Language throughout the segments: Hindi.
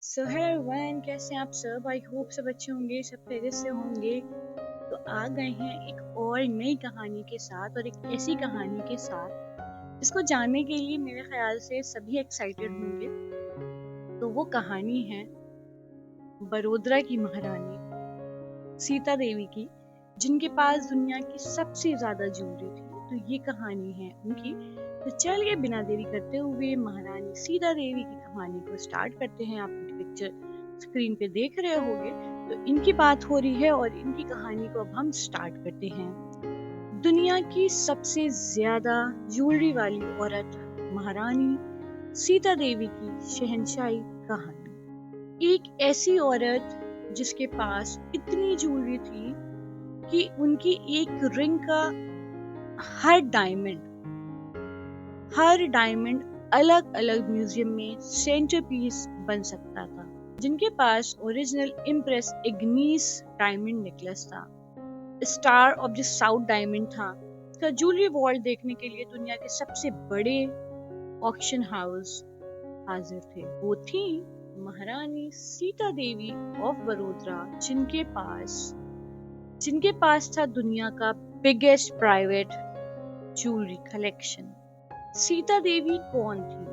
सो हेलो एवरीवन, कैसे हैं आप सब। आई होप सब अच्छे होंगे, सब खैरियत से होंगे। तो आ गए हैं एक और नई कहानी के साथ, और एक ऐसी कहानी के साथ जिसको जानने के लिए मेरे ख्याल से सभी एक्साइटेड होंगे। तो वो कहानी है बड़ोदरा की महारानी सीता देवी की, जिनके पास दुनिया की सबसे ज्यादा ज्वेलरी थी। तो ये कहानी है उनकी। तो चलिए बिना देरी करते हुए महारानी सीता देवी की कहानी को स्टार्ट करते हैं। आप पिक्चर स्क्रीन पे देख रहे होंगे, तो इनकी बात हो रही है और इनकी कहानी को अब हम स्टार्ट करते हैं। दुनिया की सबसे ज्यादा ज्वेलरी वाली औरत महारानी सीता देवी की शहंशाही कहानी। एक ऐसी औरत जिसके पास इतनी ज्वेलरी थी कि उनकी एक रिंग का हर डायमंड अलग अलग म्यूजियम में सेंटरपीस बन सकता था। जिनके पास ओरिजिनल इम्प्रेस इग्नीस डायमंड नेकलेस था, star of the south diamond था। का ज्वेलरी वॉल्ट देखने के लिए दुनिया के सबसे बड़े ऑक्शन हाउस हाजिर थे। वो थी महारानी सीता देवी ऑफ बड़ोदरा, जिनके पास था दुनिया का biggest private jewellery collection. Sita Devi कौन थी?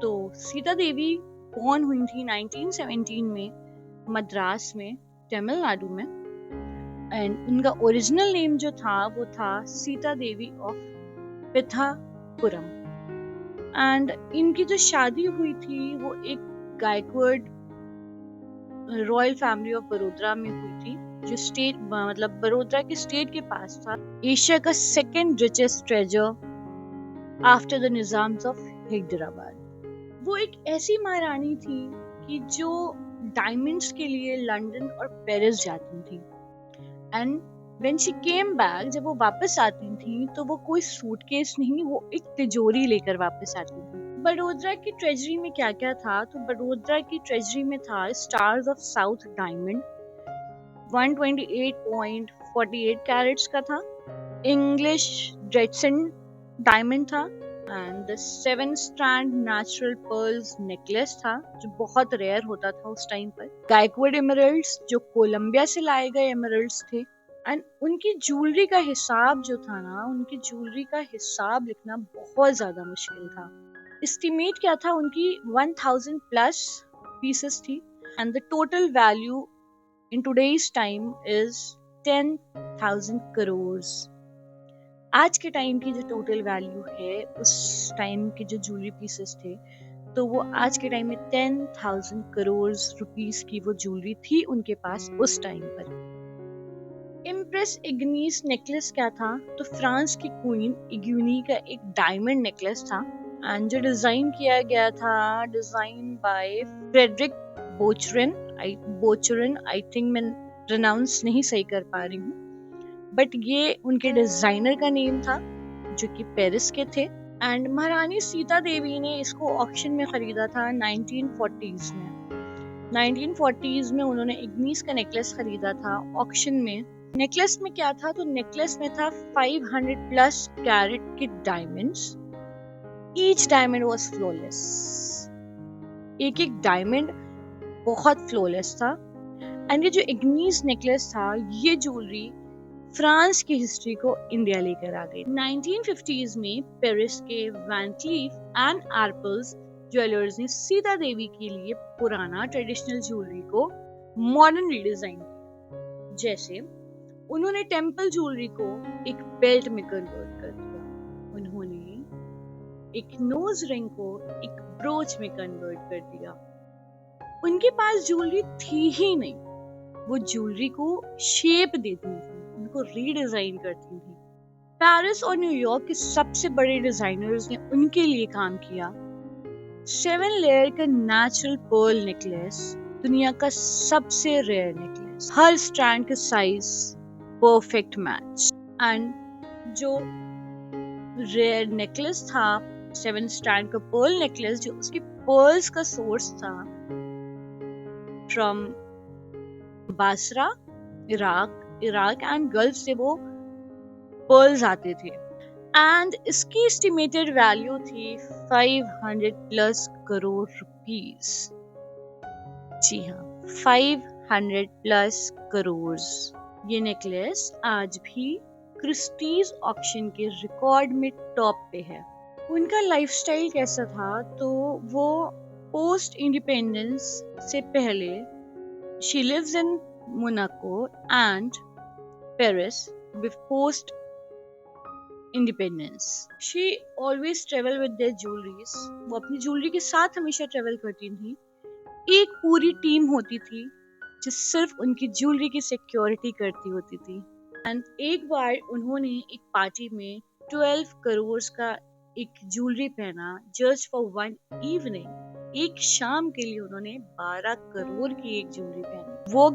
तो सीता देवी बॉर्न हुई थी 1917 में मद्रास में, तमिलनाडु में। एंड उनका ओरिजिनल नेम जो था वो था सीता देवी ऑफ पिथापुरम। एंड इनकी जो शादी हुई थी वो एक Gaekwad royal family of Vadodara में हुई थी, जो स्टेट मतलब बड़ोदरा के स्टेट के पास था। एशिया का second richest treasure after the Nizams of Hyderabad. वो एक ऐसी महारानी थी कि जो डायमंड्स के लिए लंदन और पेरिस जाती थी। And when she came back, जब वो वापस आती थी तो वो कोई सूटकेस नहीं, वो एक तिजोरी लेकर वापस आती थी। बड़ोदरा की ट्रेजरी में क्या क्या था? तो बड़ोदरा की ट्रेजरी में था Stars of South diamond 128.48 carats का था, इंग्लिश ड्रेडसन डायमंड था, and the 7 strand natural pearls necklace था, जो बहुत रेयर होता था उस टाइम पर, गायकवाड़ एमरल्ड्स जो कोलंबिया से लाए गए एमरल्ड्स थे। एंड उनकी ज्वेलरी का हिसाब जो था ना, उनकी ज्वेलरी का हिसाब लिखना बहुत ज्यादा मुश्किल था। एस्टिमेट क्या था, उनकी 1000 प्लस पीसेस थी, and the total value in today's time is 10,000 crores। आज के टाइम की जो टोटल वैल्यू है, उस टाइम के जो ज्वेलरी पीसेस थे, तो वो आज के टाइम में 10,000 करोड़ रुपीस की वो ज्वेलरी थी उनके पास उस टाइम पर। इम्प्रेस इग्नीस नेकलेस क्या था? तो फ्रांस की क्वीन इग्यूनी का एक डायमंड नेकलेस था, एंड जो डिजाइन किया गया था, design by Frederic Boucheron, I think मैं प्रोनाउंस नहीं सही कर पा रही हूँ, बट ये उनके डिजाइनर का नेम था, जो कि पेरिस के थे। एंड महारानी सीता देवी ने इसको ऑक्शन में खरीदा था 1940s में। 1940s में उन्होंने इग्नीस का नेकलेस खरीदा था ऑक्शन में। नेकलेस में क्या था? तो नेकलेस में था 500 प्लस कैरेट के diamonds. Each diamond was flawless, एक एक डायमंड बहुत फ्लॉलेस था। एंड ये जो इग्नीस नेकलेस था, ये ज्वेलरी फ्रांस की हिस्ट्री को इंडिया लेकर आ गई। 1950s में पेरिस के वैन क्लीफ एंड आर्पल्स ज्वेलर्स ने सीता देवी के लिए पुराना ट्रेडिशनल ज्वेलरी को मॉडर्न रीडिजाइन किया। जैसे उन्होंने टेम्पल ज्वेलरी को एक बेल्ट में कन्वर्ट कर दिया, उन्होंने एक नोज रिंग को एक ब्रोच में कन्वर्ट कर दिया। उनके पास ज्वेलरी थी ही नहीं, वो ज्वेलरी को शेप देती थी, उनको रीडिजाइन करती थी। पेरिस और न्यूयॉर्क के सबसे बड़े डिजाइनर्स ने उनके लिए काम किया। 7 लेयर का नेचुरल पर्ल नेकलेस, दुनिया का सबसे रेयर नेकलेस, हर स्ट्रैंड का साइज परफेक्ट मैच। एंड जो रेयर नेकलेस था, 7 स्ट्रैंड का पर्ल नेकलेस, जो उसकी पर्ल्स का सोर्स था from Basara, Iraq and gulf से वो पर्ल्स आते थे। एंड इसकी एस्टिमेटेड वैल्यू थी 500 प्लस करोड़ रुपीस। जी हाँ, 500 प्लस करोड़। ये नेकलेस आज भी क्रिस्टीज ऑक्शन के रिकॉर्ड में टॉप पे है। उनका लाइफस्टाइल कैसा था, तो वो पोस्ट इंडिपेंडेंस से पहले she lives in Monaco and Paris post independence. She always travel with their jewelleries. वो अपनी ज्वेलरी के साथ हमेशा ट्रेवल करती थी। एक पूरी टीम होती थी जो सिर्फ उनकी ज्वेलरी की सिक्योरिटी करती होती थी। एंड एक बार उन्होंने एक पार्टी में 12 करोड़ का एक ज्वेलरी पहना जस्ट फॉर वन इवनिंग। एक शाम के लिए उन्होंने 12 करोड़ की एक ज्वेलरी पहनी। वो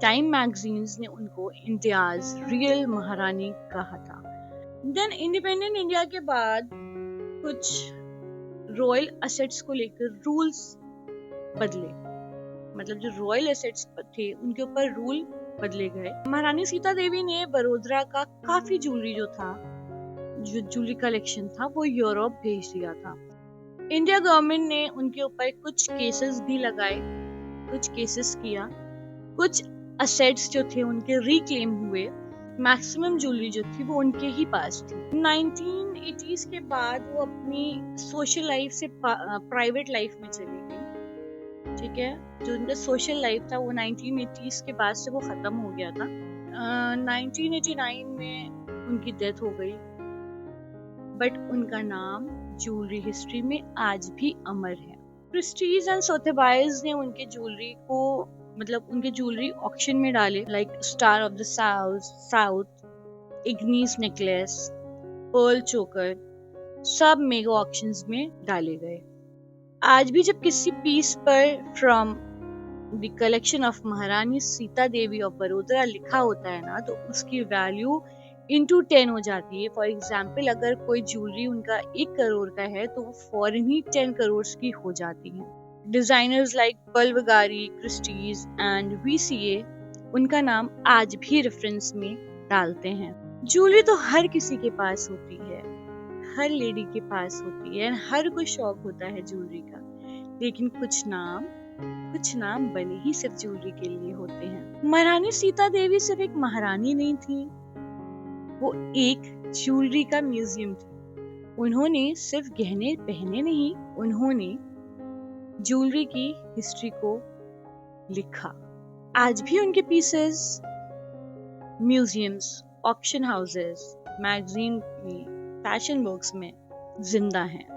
टाइम मैगजीन्स ने उनको इंडियाज रियल महारानी कहा था। देन इंडिपेंडेंट इंडिया के बाद कुछ रॉयल असेट्स को लेकर रूल्स बदले, मतलब जो रॉयल एसेट्स थे उनके ऊपर रूल बदले गए। महारानी सीता देवी ने बड़ोदरा का काफी ज्वेलरी जो ज्वेलरी कलेक्शन था वो यूरोप भेज दिया था। इंडिया गवर्नमेंट ने उनके ऊपर कुछ केसेस भी लगाए, कुछ केसेस किया, कुछ असेट्स जो थे उनके रिक्लेम हुए। मैक्सिमम ज्वेलरी जो थी वो उनके ही पास थी। 1980s के बाद वो अपनी सोशल लाइफ से प्राइवेट लाइफ में चली गई। ठीक है, जो उनका सोशल लाइफ था वो 1980s के बाद से वो खत्म हो गया था। 1989 में उनकी डेथ हो गई, बट उनका नाम ज्वेलरी हिस्ट्री में आज भी अमर है। क्रिस्टीज एंड सोथेबाइज ने उनके ज्वेलरी को, मतलब उनके ज्वेलरी ऑक्शन में डाले, like star of the south, इग्नीस नेकलेस, पर्ल चोकर, सब मेगा ऑक्शंस में डाले गए। आज भी जब किसी पीस पर फ्रॉम द कलेक्शन ऑफ महारानी सीता देवी ऑफ बड़ोदरा लिखा होता है ना, तो उसकी वैल्यू इंटू 10 हो जाती है। फॉर एग्जाम्पल, अगर कोई ज्वेलरी उनका 1 करोड़ का है तो वो फौरन ही 10 करोड़ की हो जाती है। Designers like Bulgari, Christie's and VCA उनका नाम आज भी रेफरेंस में डालते हैं। ज्वेलरी तो हर किसी के पास होती है, हर लेडी के पास होती है, हर कोई शौक होता है ज्वेलरी का, लेकिन कुछ नाम बने ही सिर्फ ज्वेलरी के लिए होते हैं। महारानी सीता देवी सिर्फ एक महारानी नहीं थी, वो एक ज्वेलरी का म्यूजियम थी। उन्होंने सिर्फ गहने पहने नहीं, उन्होंने ज्वेलरी की हिस्ट्री को लिखा। आज भी उनके pieces museums, auction houses, magazine में, फैशन बुक्स में जिंदा हैं।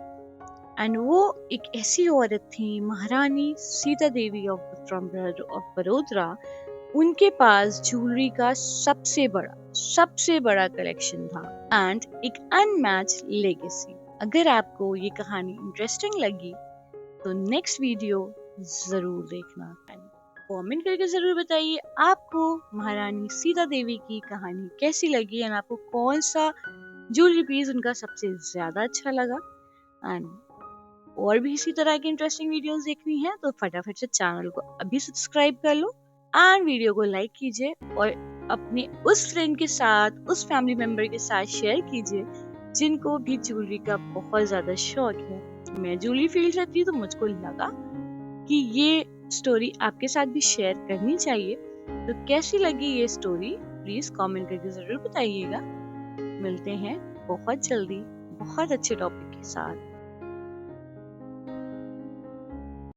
एंड वो एक ऐसी औरत थी, महारानी सीता देवी ऑफ बड़ोदरा। उनके पास ज्वेलरी का सबसे बड़ा कलेक्शन था एंड एक अनमैच्ड लेगेसी। अगर आपको ये कहानी इंटरेस्टिंग लगी तो नेक्स्ट वीडियो जरूर देखना। कमेंट करके जरूर बताइए आपको महारानी सीता देवी की कहानी कैसी लगी एंड आपको कौन सा ज्वेलरी पीस उनका सबसे ज्यादा अच्छा लगा। एंड और भी इसी तरह की इंटरेस्टिंग वीडियोस देखनी है तो फटाफट से चैनल को अभी सब्सक्राइब कर लो एंड वीडियो को लाइक कीजिए और अपने उस फ्रेंड के साथ, उस फैमिली मेंबर के साथ शेयर कीजिए जिनको भी ज्वेलरी का बहुत ज्यादा शौक है। मैं ज्वेलरी फील्ड रहती हूँ तो मुझको लगा कि ये स्टोरी आपके साथ भी शेयर करनी चाहिए। तो कैसी लगी ये स्टोरी प्लीज कमेंट करके जरूर बताइएगा। मिलते हैं बहुत जल्दी बहुत अच्छे टॉपिक के साथ।